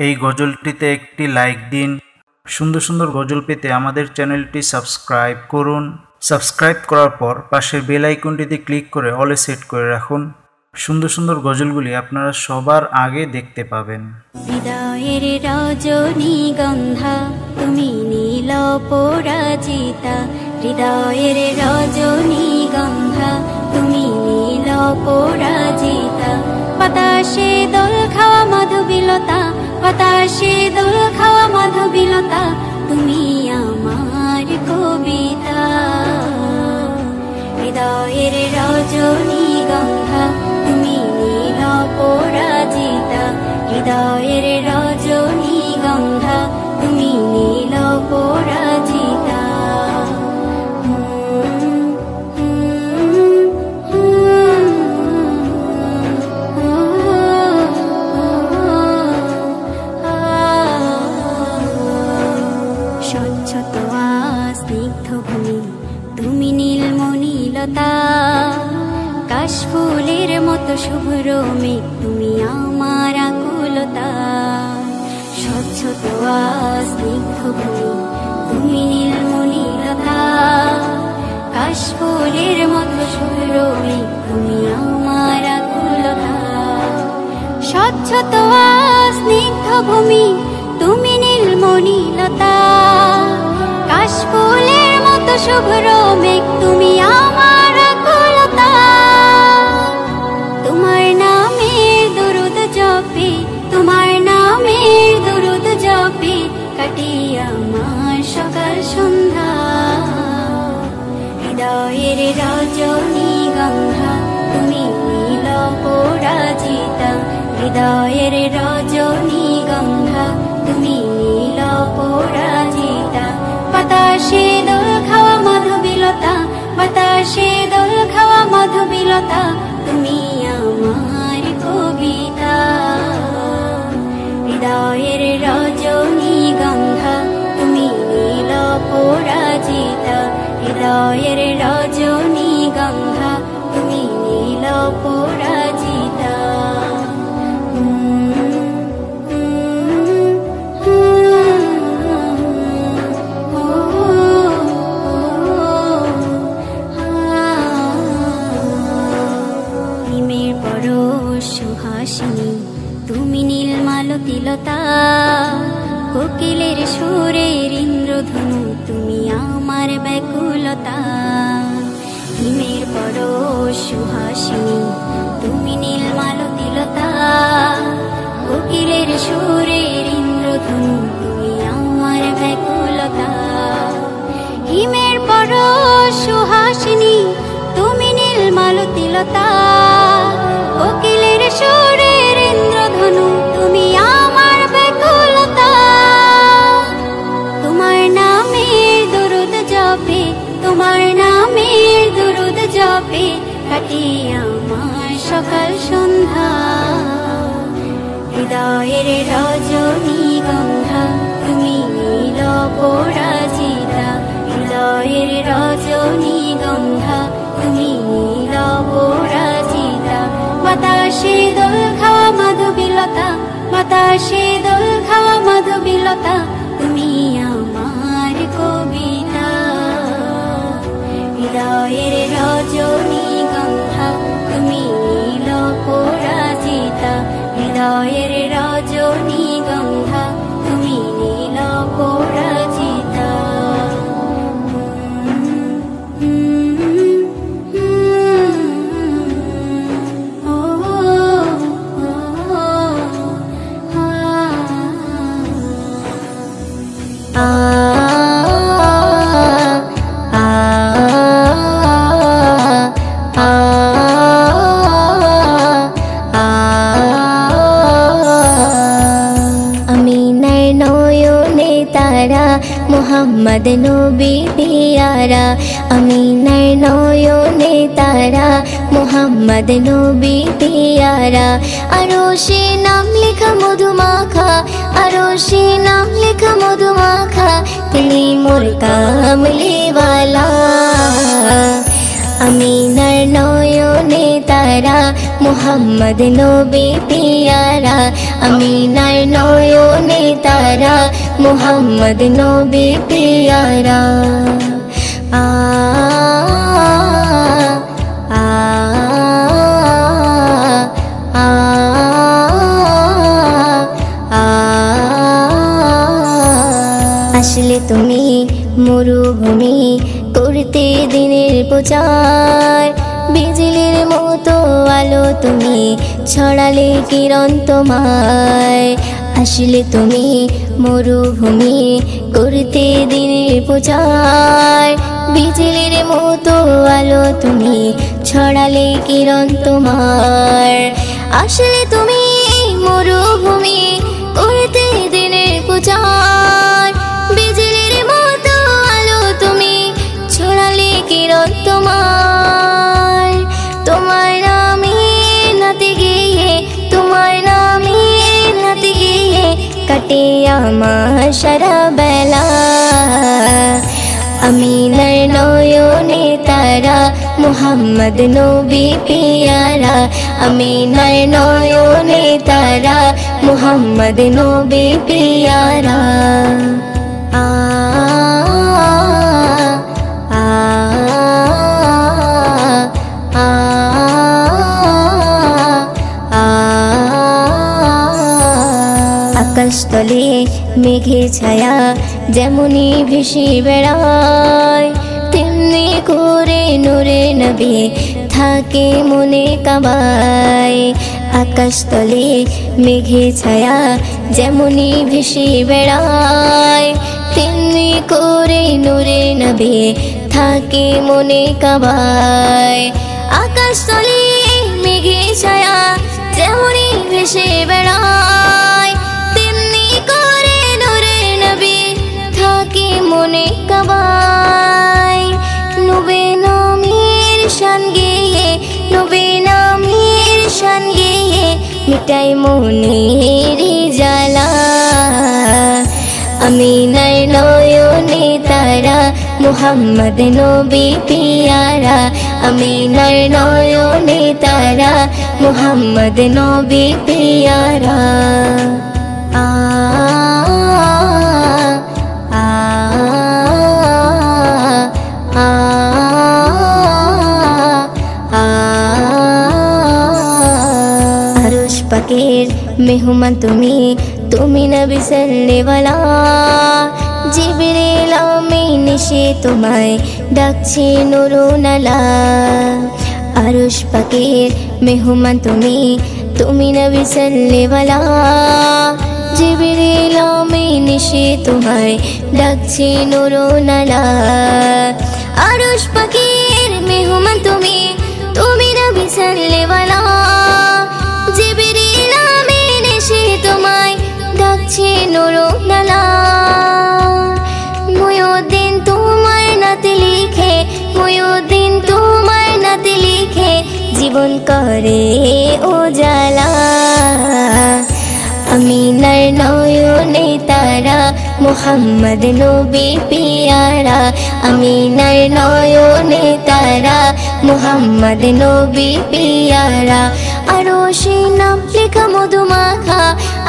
এই গজলটিতে একটি লাইক দিন। সুন্দর সুন্দর গজল পেতে আমাদের চ্যানেলটি সাবস্ক্রাইব করুন। সাবস্ক্রাইব করার পর পাশের বেল আইকনটিতে ক্লিক করে অলে সেট করে রাখুন। সুন্দর সুন্দর গজলগুলি আপনারা সবার আগে দেখতে পাবেন। হৃদয়ের রজনীগন্ধা তুমি নীল পরাজিতা, হৃদয়ের রজনীগন্ধা তুমি নীল পরাজিতা। বাতাসে দোল খাওয়া মধুবিলতা, বাতাসে দোল খাওয়া মধুবিলতা, তুমি আমার কবিতা। হৃদয়ের রজনীগন্ধা তুমি নীল পরাজিতা, হৃদয়ের রজনীগন্ধা তুমি নীল পরাজিতা। স্বচ্ছ তোয়া স্নিগ্ধ ভূমি তুমি নীলমণিলতা, কাশফুলের মতো শুভ্র মেঘ তুমি আমার আকুলতা। স্বচ্ছ তোয়া স্নিগ্ধ ভূমি তুমি নীলমণিলতা, কাশফুলের মতো শুভ্র মেঘ তুমি আমার আকুলতা। স্বচ্ছ তোয়া স্নিগ্ধ ভূমি তুমি নীলমণিলতা, কাশফুলের মতো শুভ্র মেঘ তুমি আমার আকুলতা। তোমার নামের দরুদ জপে, তোমার নামের দরুদ জপে কাটি আমার সকাল সন্ধ্যা। হৃদয়ের রজনীগন্ধা তুমি নীল পরাজিতা, হৃদয়ের রজনীগন্ধা তুমি নীল পরাজিতা। বাতাসে দোল খাওয়া মধুবিলতা, বাতাসে দোল খাওয়া মধুবিলতা, তুমি আমার কবিতা। হৃদয়ের রজনীগন্ধা তুমি নীল পরাজিতা, হৃদয়ের রজনীগন্ধা তুমি নীল পরাজিতা। সুহাসিনী তুমি নীলমালতিলতা, কোকিলের সুরের ইন্দ্রধনু তুমি আমার ব্যাকুলতা। হিমের পরশ সুহাসিনী তুমি নীলমালতিলতা, কোকিলের সুরের ইন্দ্রধনু তুমি আমার ব্যাকুলতা। হিমের পরশ সুহাসিনী তুমি নীলমালতিলতা, কোকিলের সুরের ইন্দ্রধনু তুমি আমার ব্যাকুলতা। তোমার নামের দরুদ জপে, তোমার নামের দরুদ জপে কাটি আমার সকাল সন্ধ্যা। হৃদয়ের রজনীগন্ধা তুমি নীল পরাজিতা, হৃদয়ের রজনীগন্ধা তুমি নীল পরাজিতা। বাতাসে দোল খাওয়া মধুবিলতা, বাতাসে দোল খাওয়া মধুবিলতা, তুমি আমার কবিতা। হৃদয়ের রজনীগন্ধা তুমি নীল পরাজিতা, হৃদয়ের রজনীগন্ধা তুমি নীল পরাজিতা। মোহাম্মদ নবী পিয়ারা, আমিনার নয়নে তারা, মোহাম্মদ নবী পিয়ারা। আরশে নাম লেখা মধুমাখা, আরশে নাম লেখা মধুমাখা, তিনি মোর কামলিওয়ালা। আমিনার নয়নে তারা, মোহাম্মদ নবী পিয়ারা, আমিনার নয়নে मुहम्मद नबी प्यारा आ आ आ आ আসলে তুমি মরুভূমি করতে দিনের প্রচার বিজলির মতো আলো তুমি ছড়ালে কিরণ তোমায় আসলে তুমি মরুভূমি করতে দিনের প্রচার বিজলির মতো আলো তুমি ছড়ালে কিরণ তোমার আসলে তুমি মরুভূমি করতে দিনের প্রচার বিজলির মতো আলো তুমি ছড়ালে কিরণ তোমার তোমার নামে নাতে গিয়ে তোমার নামে নাতে গিয়ে কাটে আমার সারা বেলা আমিনার নয়নে তারা মুহাম্মদ নবী প্যারা আমিনার নয়নে তারা মুহাম্মদ নবী প্যারা आ आ आ আকাশতলে মেঘে ছায়া যেমনি ভেসে বেড়ায় তেমনি করে নূরে নবী থাকে মনে কাবায় আকাশতলে মেঘে ছায়া যেমনি ভেসে বেড়ায় তেমনি করে নূরে নবী থাকে মনে কাবায় আকাশতলে মেঘে ছায়া যেমনি ভেসে বেড়ায় তেমনি করে নূরে নবী থাকে মনে কাবায় নবী নামের শান গেয়ে নবী নামের শান গেয়ে মিটাই মনের জ্বালা আমিনার নয়নে তারা মুহাম্মদ নবী প্যারা আমিনার নয়নে তারা মুহাম্মদ নবী প্যারা आ आ आ আরশ পাকের মেহমান তুমি তুমি নবী সাল্লেওয়ালা জিবরিল আমিন এসে তোমায় ডাকছে নুরুনালা আরশ পাকের মেহমান তুমি তুমি নবী সাল্লেওয়ালা জিবরিল আমিন এসে তোমায় ডাকছে নুরুনালা আরশ পাকের মেহমান তুমি তুমি নবী সাল্লেওয়ালা জিবরিল আমিন এসে তোমায় ডাকছে নুরুনালা মুয়ুদ্দিন তোমার নাতে লিখে মুয়ুদ্দিন তোমার নাতে লিখে জীবন করে উজালা আমিনার নয়নে তারা মুহাম্মদ নবী প্যারা আমিনার নয়নে তারা মুহাম্মদ নবী প্যারা আরশে নাম লেখা মধুমাখা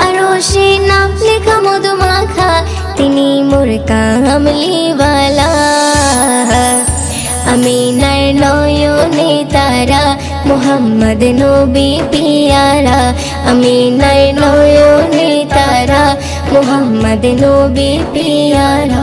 আরশে নাম লেখা মধুমাখা তিনি মোর কামলিওয়ালা আমিনার নয়নে তারা মুহাম্মদ নবী প্যারা আমিনার নয়নে তারা মুহাম্মদ নবী প্যারা